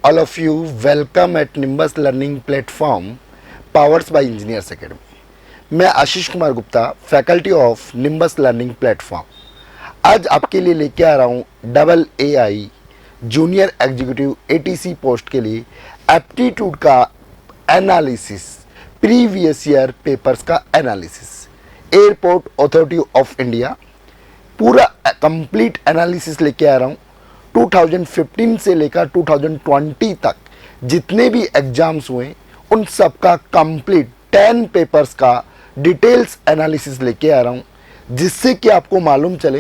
all of you. Welcome at Nimbus Learning Platform powered by Engineers Academy. मैं Ashish Kumar Gupta, faculty of Nimbus learning platform, आज आपके लिए लेके आ रहा हूँ double AI junior executive ATC post के लिए एप्टीट्यूड का एनालिसिस, प्रीवियस ईयर पेपर्स का analysis, airport authority of India पूरा कंप्लीट एनालिसिस लेके आ रहा हूँ। 2015 से लेकर 2020 तक जितने भी एग्जाम्स हुए उन सब का कंप्लीट 10 पेपर्स का डिटेल्स एनालिसिस लेके आ रहा हूँ, जिससे कि आपको मालूम चले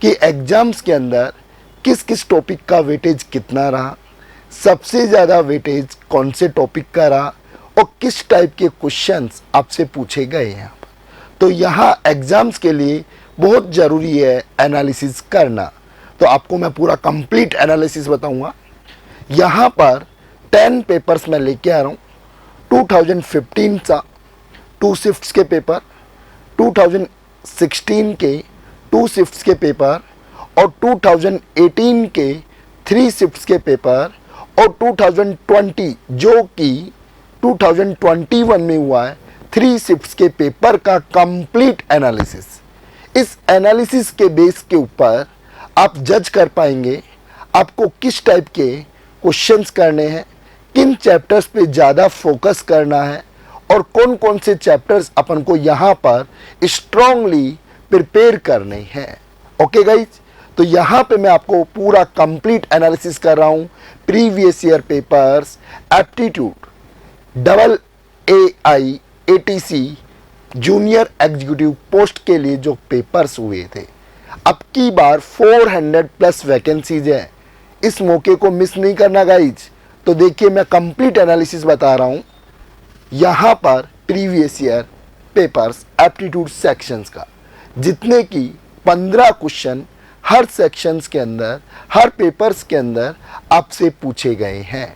कि एग्जाम्स के अंदर किस किस टॉपिक का वेटेज कितना रहा, सबसे ज़्यादा वेटेज कौन से टॉपिक का रहा और किस टाइप के क्वेश्चंस आपसे पूछे गए हैं। तो यहाँ एग्जाम्स के लिए बहुत ज़रूरी है एनालिसिस करना। तो आपको मैं पूरा कंप्लीट एनालिसिस बताऊंगा। यहाँ पर 10 पेपर्स मैं लेके आ रहा हूँ। 2015 का 2 शिफ्ट्स के पेपर, 2016 के 2 शिफ्ट्स के पेपर और 2018 के 3 शिफ्ट्स के पेपर और 2020 जो कि 2021 में हुआ है 3 शिफ्ट्स के पेपर का कंप्लीट एनालिसिस। इस एनालिसिस के बेस के ऊपर आप जज कर पाएंगे आपको किस टाइप के क्वेश्चंस करने हैं, किन चैप्टर्स पे ज़्यादा फोकस करना है और कौन कौन से चैप्टर्स अपन को यहाँ पर स्ट्रांगली प्रिपेयर करने हैं। ओके गाइज, तो यहाँ पे मैं आपको पूरा कंप्लीट एनालिसिस कर रहा हूँ previous year papers aptitude double AI ATC junior executive post के लिए जो पेपर्स हुए थे। अब की बार 400 प्लस वैकेंसीज है, इस मौके को मिस नहीं करना गाइज। तो देखिए मैं कंप्लीट एनालिसिस बता रहा हूँ यहाँ पर previous year papers aptitude sections का, जितने कि 15 क्वेश्चन हर सेक्शंस के अंदर, हर पेपर्स के अंदर आपसे पूछे गए हैं।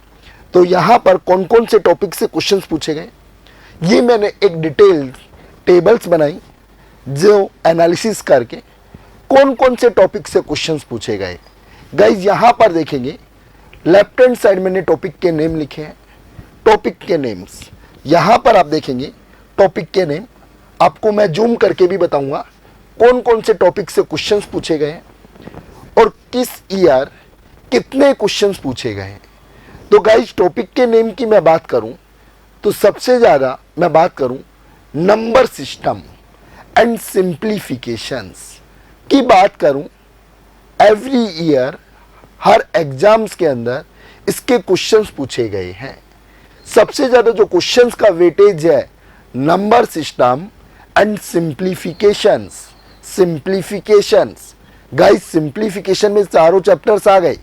तो यहाँ पर कौन कौन से टॉपिक से क्वेश्चंस पूछे गए, ये मैंने एक डिटेल टेबल्स बनाई जो एनालिसिस करके कौन कौन से टॉपिक से क्वेश्चंस पूछे गए। गाइज यहाँ पर देखेंगे लेफ्ट हैंड साइड मैंने टॉपिक के नेम लिखे हैं, टॉपिक के नेम्स यहाँ पर आप देखेंगे। टॉपिक के नेम आपको मैं जूम करके भी बताऊंगा कौन कौन से टॉपिक से क्वेश्चंस पूछे गए और किस ईयर कितने क्वेश्चंस पूछे गए। तो गाइज टॉपिक के नेम की मैं बात करूं तो सबसे ज़्यादा मैं बात करूं नंबर सिस्टम एंड सिंप्लीफिकेशंस की बात करूं। एवरी ईयर हर एग्जाम्स के अंदर इसके क्वेश्चंस पूछे गए हैं। सबसे ज़्यादा जो क्वेश्चंस का वेटेज है number system and simplifications. Simplifications guys, simplification में चारों चैप्टर्स आ गए,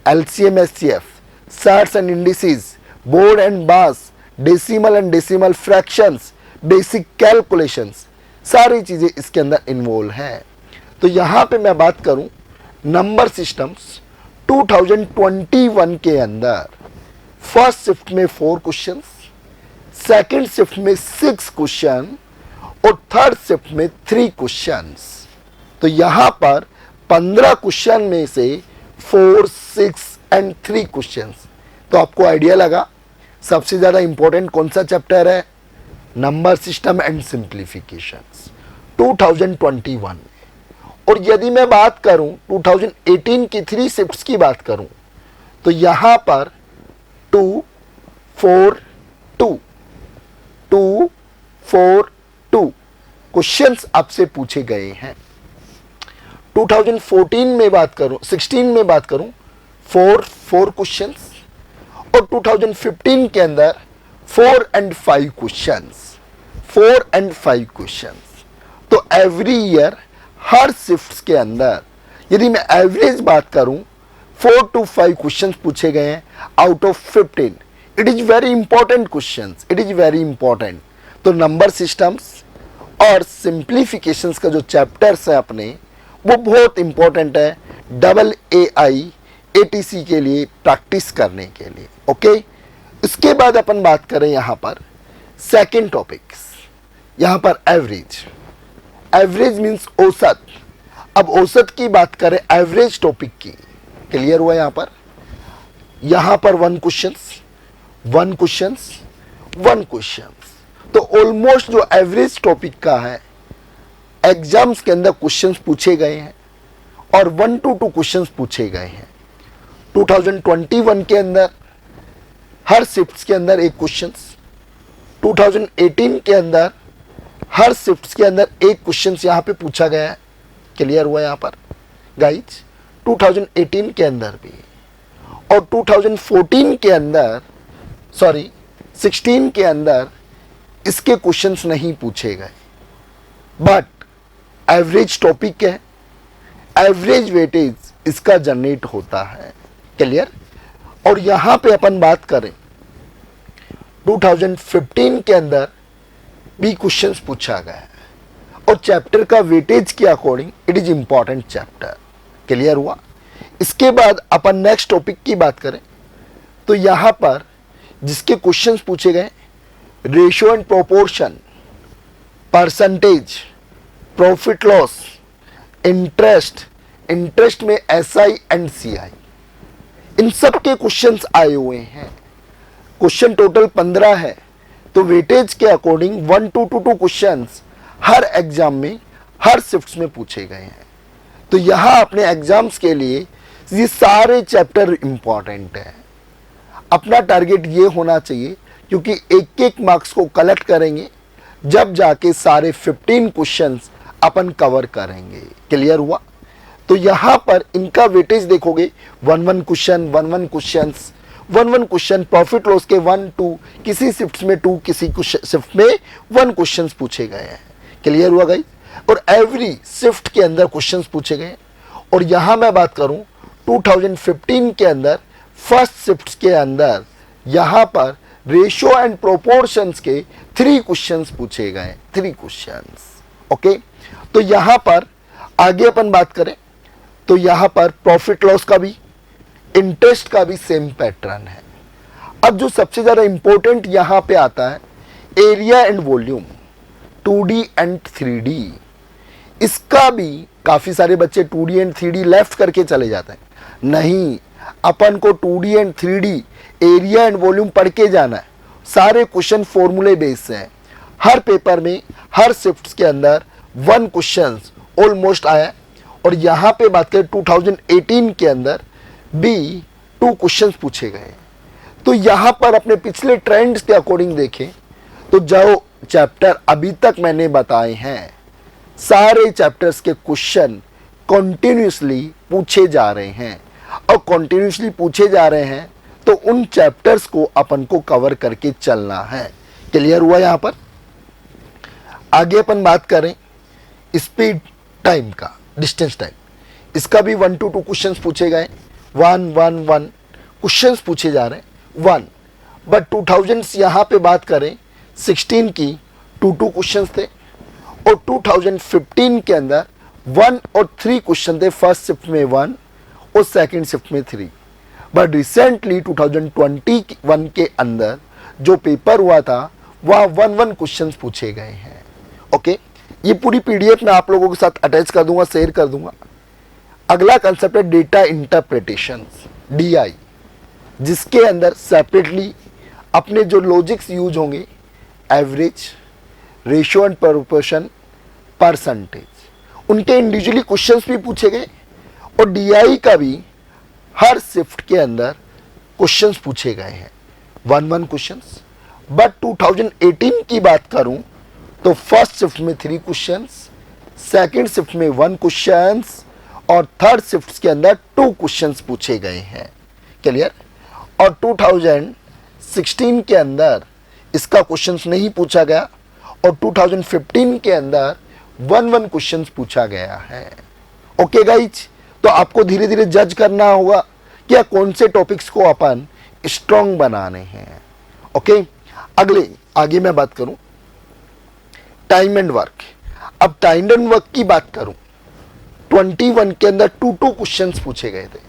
LCM SCF, surds and indices, BODMAS, decimal and decimal fractions, basic calculations, सारी चीज़ें इसके अंदर इन्वॉल्व हैं। तो यहाँ पे मैं बात करूँ नंबर सिस्टम्स 2021 के अंदर फर्स्ट शिफ्ट में 4 क्वेश्चंस, सेकंड शिफ्ट में 6 क्वेश्चन और थर्ड शिफ्ट में 3 क्वेश्चंस। तो यहाँ पर 15 क्वेश्चन में से 4, 6 एंड 3 क्वेश्चंस। तो आपको आइडिया लगा सबसे ज़्यादा इंपॉर्टेंट कौन सा चैप्टर है, नंबर सिस्टम एंड सिंप्लीफिकेशंस 2021। और यदि मैं बात करूं 2018 की 3 शिफ्ट्स की बात करूं तो यहां पर 2, 4, 2 क्वेश्चंस आपसे पूछे गए हैं। 2014 में बात करूं, 16 में बात करूं 4 क्वेश्चंस और 2015 के अंदर 4 and 5 क्वेश्चंस। तो एवरी ईयर हर शिफ्ट्स के अंदर यदि मैं एवरेज बात करूं 4 to 5 क्वेश्चंस पूछे गए हैं out of 15। It is very important questions, it is very important. तो नंबर सिस्टम्स और सिंप्लीफिकेशंस का जो चैप्टर्स है अपने, वो बहुत इंपॉर्टेंट है डबल AI ATC के लिए प्रैक्टिस करने के लिए। ओके, इसके बाद अपन बात करें यहाँ पर सेकेंड टॉपिक्स, यहाँ पर एवरेज। एवरेज मीन्स औसत। अब औसत की बात करें एवरेज टॉपिक की, क्लियर हुआ यहाँ पर। यहां पर 1 क्वेश्चंस। तो ऑलमोस्ट जो एवरेज टॉपिक का है एग्जाम्स के अंदर क्वेश्चंस पूछे गए हैं और 1 to 2 क्वेश्चंस पूछे गए हैं। 2021 के अंदर हर शिफ्ट्स के अंदर एक क्वेश्चंस, 2018 के अंदर हर शिफ्ट्स के अंदर एक क्वेश्चंस यहां पे पूछा गया है। क्लियर हुआ यहां पर गाइज? 2018 के अंदर भी और 2014 के अंदर 16 के अंदर इसके क्वेश्चंस नहीं पूछे गए, बट एवरेज टॉपिक है, एवरेज वेटेज इसका जनरेट होता है। क्लियर? और यहां पे अपन बात करें 2015 के अंदर भी क्वेश्चंस पूछा गया है और चैप्टर का वेटेज के according it is important chapter. Clear हुआ? इसके बाद अपन नेक्स्ट टॉपिक की बात करें तो यहां पर जिसके क्वेश्चंस पूछे गए ratio and proportion, percentage, profit loss, interest में एसआई एंड सीआई, इन सब के क्वेश्चंस आए हुए हैं। क्वेश्चन टोटल 15 है, तो वेटेज के according 1 to 2 questions her exam में हर शिफ्ट्स में पूछे गए हैं। तो यहां अपने एग्जाम्स के लिए ये सारे चैप्टर इंपॉर्टेंट है। अपना टारगेट ये होना चाहिए क्योंकि एक एक मार्क्स को कलेक्ट करेंगे जब जाके सारे 15 क्वेश्चंस अपन कवर करेंगे। क्लियर हुआ? तो यहां पर इनका वेटेज देखोगे 1 क्वेश्चन, प्रॉफिट लॉस के 1 2, किसी शिफ्ट में 2, किसी शिफ्ट में 1 क्वेश्चंस पूछे गए हैं। क्लियर हुआ गाइस? और एवरी शिफ्ट के अंदर क्वेश्चंस पूछे गए। और यहां मैं बात करूं 2015 के अंदर फर्स्ट शिफ्ट के अंदर यहां पर रेशियो एंड प्रोपोर्शंस के 3 क्वेश्चंस पूछे गए, 3 क्वेश्चंस। ओके, तो यहां पर आगे अपन बात करें तो यहां पर प्रॉफिट लॉस का भी, इंटरेस्ट का भी सेम पैटर्न है। अब जो सबसे ज्यादा इंपॉर्टेंट यहां पे आता है area and volume, 2D and 3D। इसका भी काफी सारे बच्चे 2D एंड 3D लेफ्ट करके चले जाते हैं। नहीं, अपन को 2D and 3D area and volume पढ़ के जाना है। सारे क्वेश्चन फॉर्मूले बेस्ड हैं। हर पेपर में हर शिफ्ट के अंदर 1 क्वेश्चन ऑलमोस्ट आया। और यहां पे बात करें 2018 के अंदर भी 2 क्वेश्चंस पूछे गए। तो यहां पर अपने पिछले ट्रेंड्स के अकॉर्डिंग देखें तो जो चैप्टर अभी तक मैंने बताए हैं सारे चैप्टर्स के क्वेश्चन कॉन्टिन्यूसली पूछे जा रहे हैं। और कॉन्टिन्यूसली पूछे जा रहे हैं तो उन चैप्टर्स को अपन को कवर करके चलना है। क्लियर हुआ? यहां पर आगे अपन बात करें स्पीड टाइम का, डिस्टेंस टाइम, इसका भी 1 to 2 क्वेश्चंस पूछे गए। 1 क्वेश्चंस पूछे जा रहे हैं 1। बट 2000 यहां पे बात करें 16 की 2 क्वेश्चंस थे और 2015 के अंदर 1 और 3 क्वेश्चन थे। फर्स्ट शिफ्ट में 1 और सेकंड शिफ्ट में 3। बट रिसेंटली 2021 के अंदर जो पेपर हुआ था वह 1 क्वेश्चंस पूछे गए हैं। ओके, ये पूरी पीडीएफ मैं आप लोगों के साथ अटैच कर दूंगा, शेयर कर दूंगा। अगला कंसेप्ट है डेटा इंटरप्रिटेशन, DI, जिसके अंदर सेपरेटली अपने जो लॉजिक्स यूज होंगे average, ratio and proportion, percentage, उनके इंडिविजुअली क्वेश्चंस भी पूछे गए। और DI का भी हर शिफ्ट के अंदर क्वेश्चंस पूछे गए हैं 1 क्वेश्चंस। बट 2018 की बात करूं तो फर्स्ट शिफ्ट में 3 क्वेश्चंस, सेकंड शिफ्ट में 1 क्वेश्चंस और थर्ड शिफ्ट के अंदर 2 क्वेश्चंस पूछे गए हैं। क्लियर? और 2016 के अंदर इसका क्वेश्चंस नहीं पूछा गया और 2015 के अंदर 1 क्वेश्चंस पूछा गया है। ओके गाइज, तो आपको धीरे धीरे जज करना होगा कि कौन से टॉपिक्स को अपन स्ट्रॉन्ग बनाने हैं। ओके, आगे मैं बात करूं टाइम एंड वर्क। अब टाइम एंड वर्क की बात करूं 21 के अंदर 2 क्वेश्चंस पूछे गए थे।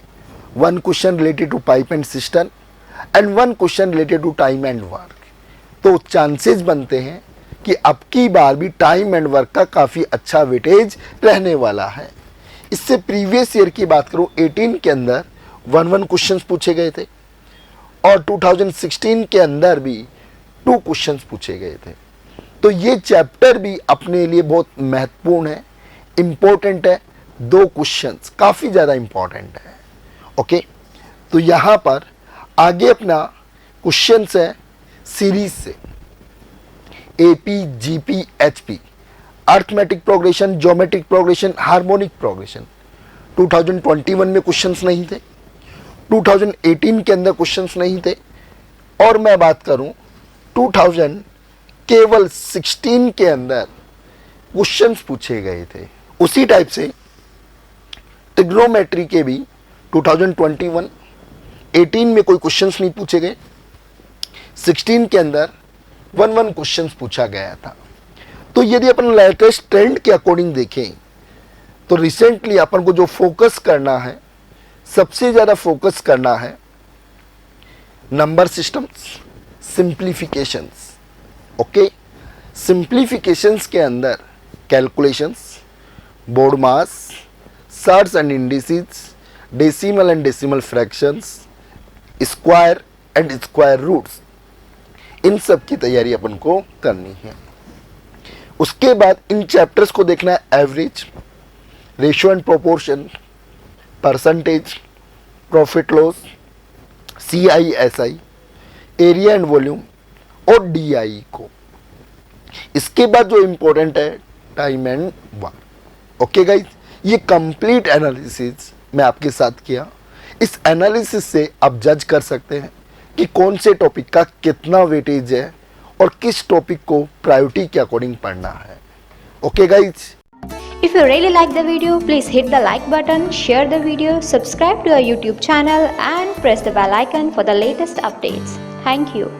1 question related to pipe and system and 1 question related to time and work. तो चांसेस बनते हैं कि अब की बार भी टाइम एंड वर्क का काफी अच्छा वेटेज रहने वाला है। इससे प्रीवियस ईयर की बात करूं 18 के अंदर 1 क्वेश्चंस पूछे गए थे। और 2016 के अंदर भी 2 क्वेश्चंस पूछे गए थे। तो ये चैप्टर भी अपने लिए बहुत महत्वपूर्ण है, इम्पोर्टेंट है। 2 क्वेश्चंस काफ़ी ज़्यादा इम्पोर्टेंट है। ओके, तो यहाँ पर आगे अपना क्वेश्चंस है सीरीज से, AP, GP, HP, arithmetic progression, geometric progression, harmonic progression. 2021 में क्वेश्चंस नहीं थे, 2018 के अंदर क्वेश्चंस नहीं थे, और मैं बात करूं 2016 के अंदर क्वेश्चंस पूछे गए थे। उसी टाइप से ट्रिग्नोमेट्री के भी 2021, 18 में कोई क्वेश्चंस नहीं पूछे गए, 16 के अंदर 1 क्वेश्चंस पूछा गया था। तो यदि अपन लेटेस्ट ट्रेंड के अकॉर्डिंग देखें तो रिसेंटली अपन को जो फोकस करना है, सबसे ज़्यादा फोकस करना है number systems, simplifications. Okay, simplifications के अंदर calculations, BODMAS, surds and indices, decimal and decimal fractions, square and square roots, इन सब की तैयारी अपन को करनी है। उसके बाद इन चैप्टर्स को देखना है average, ratio and proportion, percentage, profit loss, CISI, area and volume और DI को। इसके बाद जो इंपॉर्टेंट है time and work. Okay guys, ये कंप्लीट एनालिसिस मैं आपके साथ किया। इस एनालिसिस से आप जज कर सकते हैं कि कौन से टॉपिक का कितना वेटेज है और किस टॉपिक को प्रायोरिटी के अकॉर्डिंग पढ़ना है। Okay guys, If you really like the video, please hit the like button, share the video, subscribe to our YouTube channel and press the bell icon for the latest updates. Thank you.